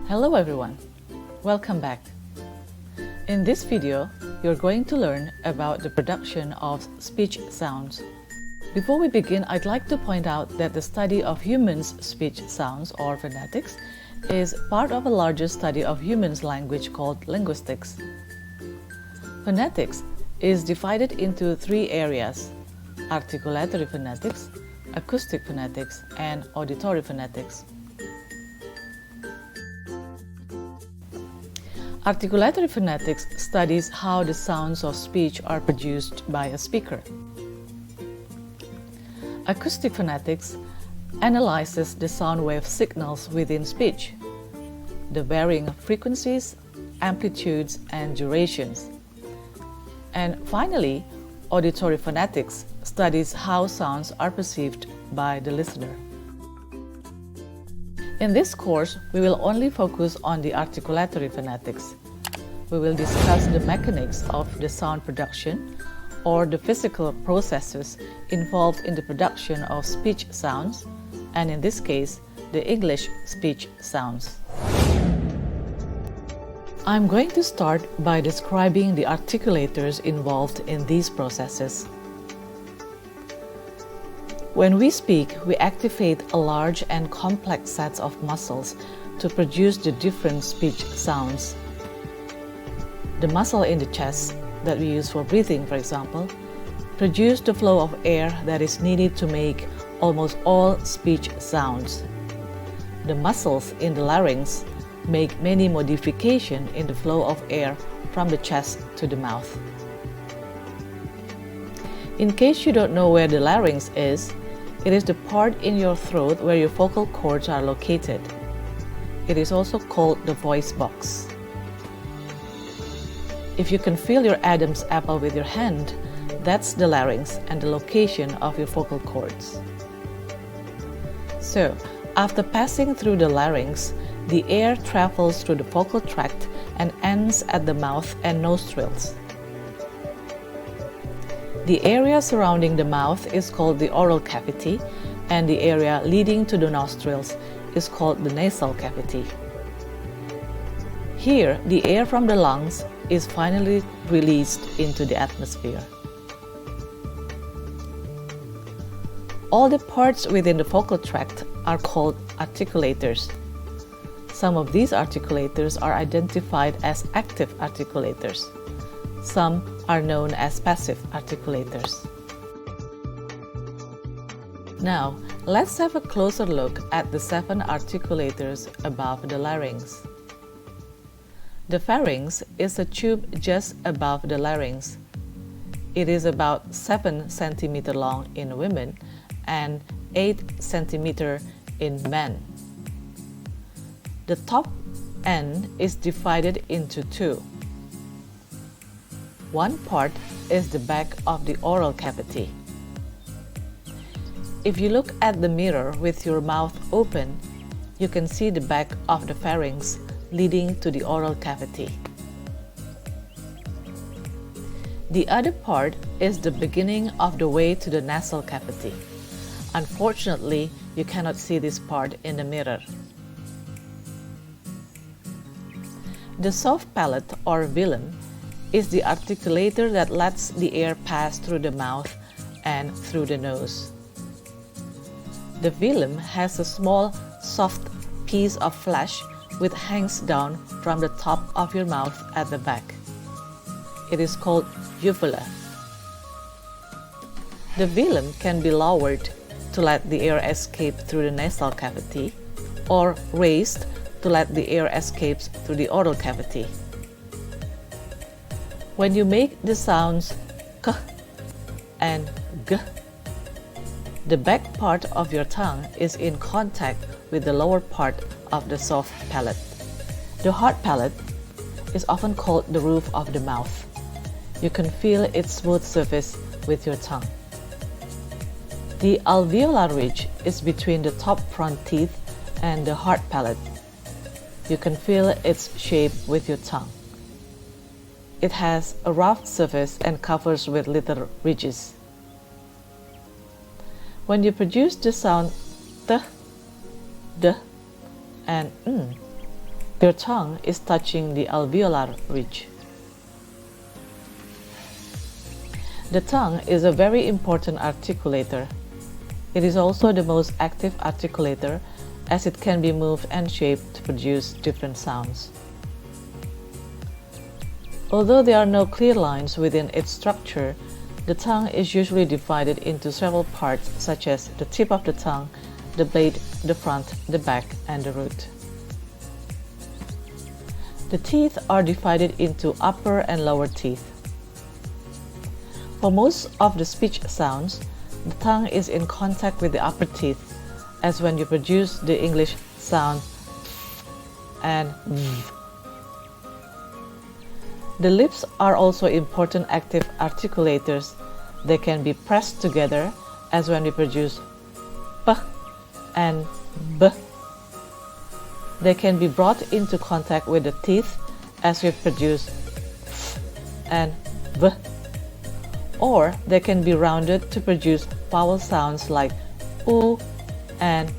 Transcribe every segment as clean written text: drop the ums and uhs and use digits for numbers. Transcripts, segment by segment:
Hello everyone, welcome back. In this video, you're going to learn about the production of speech sounds. Before we begin, I'd like to point out that the study of humans' speech sounds, or phonetics, is part of a larger study of humans' language called linguistics. Phonetics is divided into three areas: articulatory phonetics, acoustic phonetics, and auditory phonetics. Articulatory phonetics studies how the sounds of speech are produced by a speaker. Acoustic phonetics analyzes the sound wave signals within speech, the varying frequencies, amplitudes, and durations. And finally, auditory phonetics studies how sounds are perceived by the listener. In this course, we will only focus on the articulatory phonetics. We will discuss the mechanics of the sound production, or the physical processes involved in the production of speech sounds, and in this case, the English speech sounds. I'm going to start by describing the articulators involved in these processes. When we speak, we activate a large and complex set of muscles to produce the different speech sounds. The muscle in the chest that we use for breathing, for example, produce the flow of air that is needed to make almost all speech sounds. The muscles in the larynx make many modifications in the flow of air from the chest to the mouth. In case you don't know where the larynx is, it is the part in your throat where your vocal cords are located. It is also called the voice box. If you can feel your Adam's apple with your hand, that's the larynx and the location of your vocal cords. So, after passing through the larynx, the air travels through the vocal tract and ends at the mouth and nostrils. The area surrounding the mouth is called the oral cavity, and the area leading to the nostrils is called the nasal cavity. Here, the air from the lungs is finally released into the atmosphere. All the parts within the vocal tract are called articulators. Some of these articulators are identified as active articulators. Some are known as passive articulators. Now, let's have a closer look at the 7 articulators above the larynx. The pharynx is a tube just above the larynx. It is about 7 cm long in women and 8 cm in men. The top end is divided into 2. One part is the back of the oral cavity. If you look at the mirror with your mouth open, you can see the back of the pharynx leading to the oral cavity. The other part is the beginning of the way to the nasal cavity. Unfortunately, you cannot see this part in the mirror. The soft palate, or velum, is the articulator that lets the air pass through the mouth and through the nose. The velum has a small, soft piece of flesh which hangs down from the top of your mouth at the back. It is called uvula. The velum can be lowered to let the air escape through the nasal cavity, or raised to let the air escape through the oral cavity. When you make the sounds k and g, the back part of your tongue is in contact with the lower part of the soft palate. The hard palate is often called the roof of the mouth. You can feel its smooth surface with your tongue. The alveolar ridge is between the top front teeth and the hard palate. You can feel its shape with your tongue. It has a rough surface and covers with little ridges. When you produce the sound t, d, and Your tongue is touching the alveolar ridge. The tongue is a very important articulator. It is also the most active articulator as it can be moved and shaped to produce different sounds. Although there are no clear lines within its structure, the tongue is usually divided into several parts such as the tip of the tongue, the blade, the front, the back, and the root. The teeth are divided into upper and lower teeth. For most of the speech sounds, the tongue is in contact with the upper teeth, as when you produce the English sound and v. The lips are also important active articulators. They can be pressed together, as when we produce p and b. They can be brought into contact with the teeth, as we produce f and v. Or they can be rounded to produce vowel sounds like u and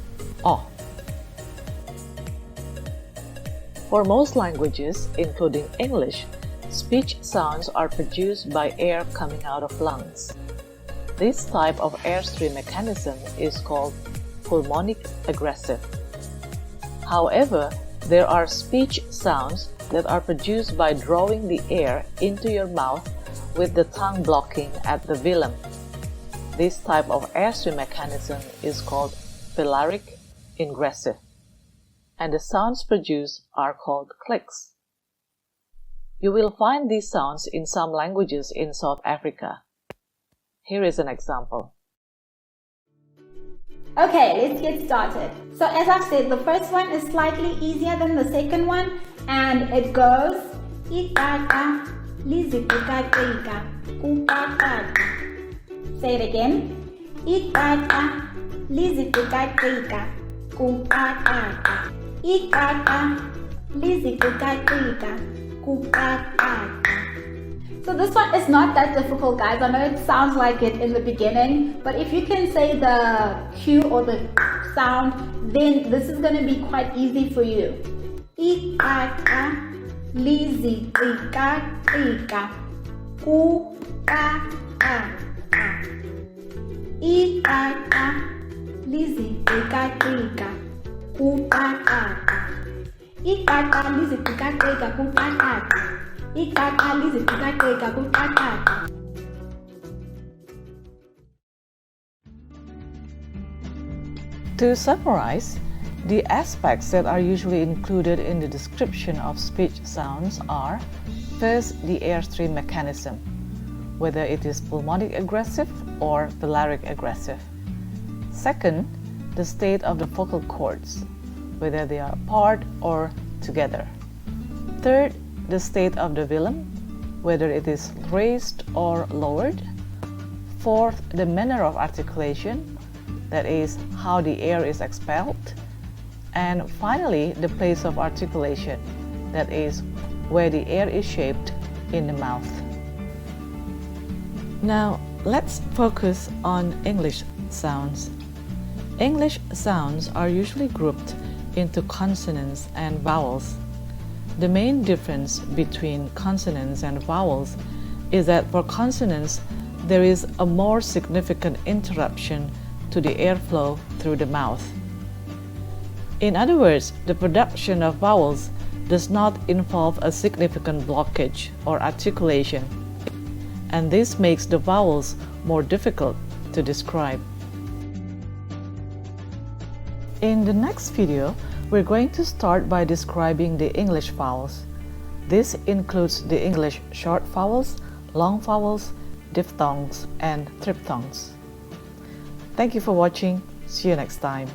o. For most languages, including English, speech sounds are produced by air coming out of lungs. This type of airstream mechanism is called pulmonic aggressive. However, there are speech sounds that are produced by drawing the air into your mouth with the tongue blocking at the velum. This type of airstream mechanism is called velaric ingressive, and the sounds produced are called clicks. You will find these sounds in some languages in South Africa. Here is an example. Okay, let's get started. So as I've said, the first one is slightly easier than the second one, and it goes Say it again. So this one is not that difficult, guys. I know it sounds like it in the beginning, but if you can say the Q or the sound, then this is going to be quite easy for you. To summarize, the aspects that are usually included in the description of speech sounds are: first, the airstream mechanism, whether it is pulmonic aggressive or velaric aggressive. Second, the state of the vocal cords, whether they are apart or together. Third, the state of the velum, whether it is raised or lowered. Fourth, the manner of articulation, that is, how the air is expelled. And finally, the place of articulation, that is, where the air is shaped in the mouth. Now, let's focus on English sounds. English sounds are usually grouped into consonants and vowels. The main difference between consonants and vowels is that for consonants, there is a more significant interruption to the airflow through the mouth. In other words, the production of vowels does not involve a significant blockage or articulation, and this makes the vowels more difficult to describe. In the next video, we're going to start by describing the English vowels. This includes the English short vowels, long vowels, diphthongs, and triphthongs. Thank you for watching. See you next time.